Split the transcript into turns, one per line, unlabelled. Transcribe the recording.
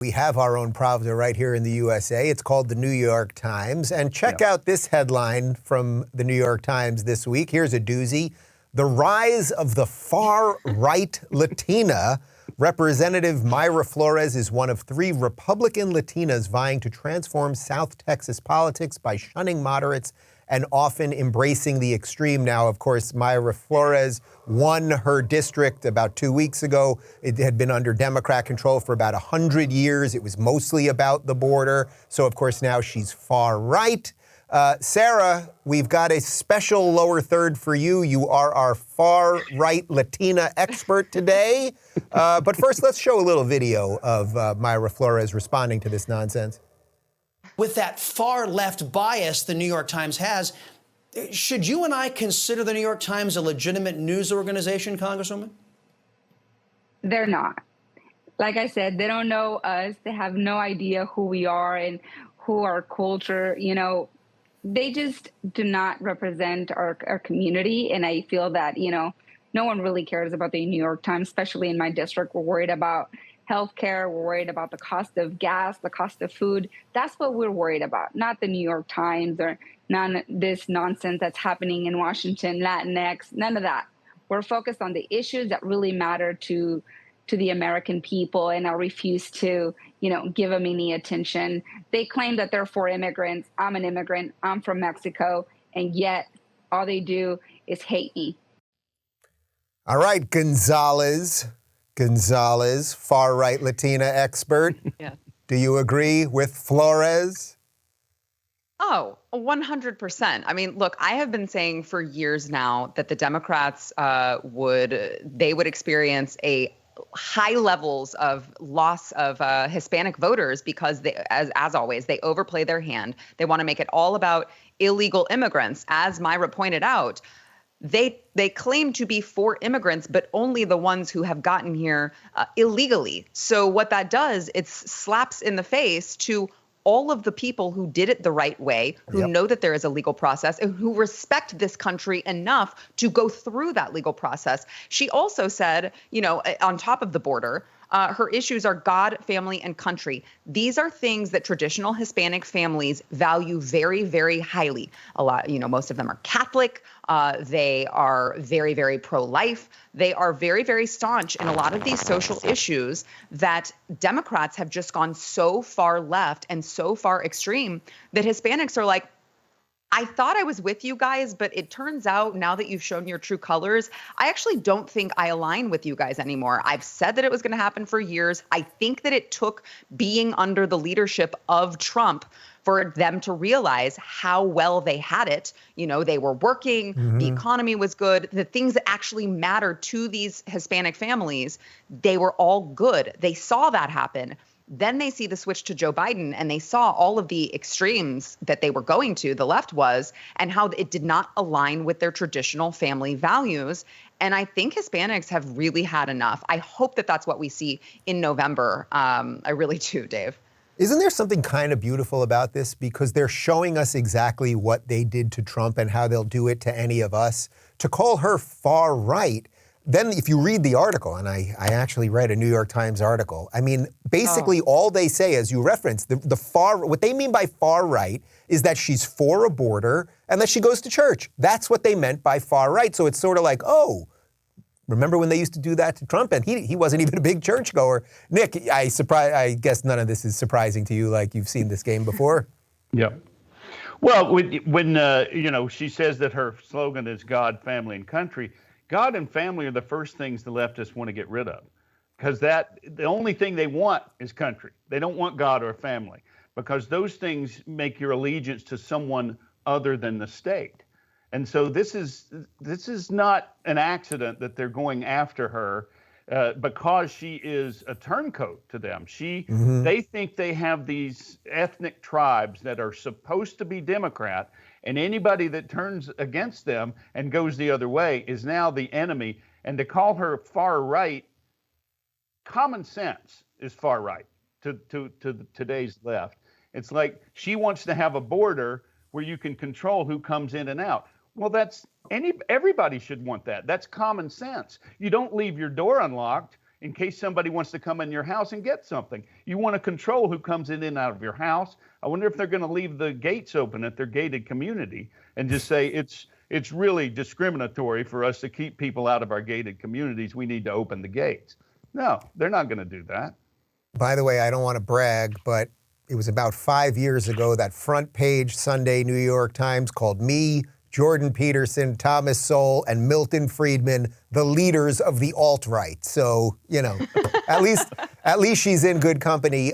We have our own Pravda right here in the USA. It's called the New York Times. And check out this headline from the New York Times this week. Here's a doozy. The rise of the far-right Latina. Representative Mayra Flores is one of 3 Republican Latinas vying to transform South Texas politics by shunning moderates and often embracing the extreme. Now, of course, Mayra Flores won her district about 2 weeks ago. It had been under Democrat control for about 100 years. It was mostly about the border. So, of course, now she's far right. Sara, we've got a special lower third for you. You are our far right Latina expert today. But first, let's show a little video of Mayra Flores responding to this nonsense.
With that far left bias the New York Times has, should you and I consider the New York Times a legitimate news organization, Congresswoman?
They're not. Like I said, they don't know us. They have no idea who we are and who our culture, they just do not represent our community. And I feel that, no one really cares about the New York Times, especially in my district. We're worried about healthcare. We're worried about the cost of gas, the cost of food. That's what we're worried about, not the New York Times or this nonsense that's happening in Washington, Latinx, none of that. We're focused on the issues that really matter to the American people, and I refuse to, give them any attention. They claim that they're for immigrants. I'm an immigrant. I'm from Mexico, and yet all they do is hate me.
All right, Gonzales, far-right Latina expert.
Yeah.
Do you agree with Flores?
Oh, 100%. I mean, look, I have been saying for years now that the Democrats would experience a high levels of loss of Hispanic voters because they, as always, they overplay their hand. They want to make it all about illegal immigrants. As Mayra pointed out, they claim to be for immigrants, but only the ones who have gotten here illegally. So what that does, it slaps in the face to all of the people who did it the right way, who know that there is a legal process, and who respect this country enough to go through that legal process. She also said, on top of the border, her issues are God, family, and country. These are things that traditional Hispanic families value very, very highly. A lot, most of them are Catholic. They are very, very pro-life. They are very, very staunch in a lot of these social issues that Democrats have just gone so far left and so far extreme that Hispanics are like, I thought I was with you guys, but it turns out now that you've shown your true colors, I actually don't think I align with you guys anymore. I've said that it was going to happen for years. I think that it took being under the leadership of Trump for them to realize how well they had it. They were working, the economy was good, the things that actually mattered to these Hispanic families, they were all good. They saw that happen. Then they see the switch to Joe Biden, and they saw all of the extremes that they were going to, the left was, and how it did not align with their traditional family values. And I think Hispanics have really had enough. I hope that that's what we see in November. I really do, Dave.
Isn't there something kind of beautiful about this? Because they're showing us exactly what they did to Trump and how they'll do it to any of us. To call her far right, then if you read the article, and I actually read a New York Times article, I mean, basically all they say, as you referenced, what they mean by far right is that she's for a border and that she goes to church. That's what they meant by far right. So it's sort of like, oh, remember when they used to do that to Trump? And he wasn't even a big churchgoer. Nick, I guess none of this is surprising to you, like you've seen this game before.
Yeah. Well, when she says that her slogan is God, family, and country, God and family are the first things the leftists want to get rid of, because the only thing they want is country. They don't want God or family, because those things make your allegiance to someone other than the state. And so this is not an accident that they're going after her because she is a turncoat to them. They think they have these ethnic tribes that are supposed to be Democrat, and anybody that turns against them and goes the other way is now the enemy. And to call her far right, common sense is far right to today's left. It's like she wants to have a border where you can control who comes in and out. Well, everybody should want that. That's common sense. You don't leave your door unlocked in case somebody wants to come in your house and get something. You want to control who comes in and out of your house. I wonder if they're going to leave the gates open at their gated community and just say it's really discriminatory for us to keep people out of our gated communities. We need to open the gates. No, they're not going to do that.
By the way, I don't want to brag, but it was about 5 years ago that front page Sunday New York Times called me, Jordan Peterson, Thomas Sowell, and Milton Friedman the leaders of the alt-right. So, you know, at least she's in good company.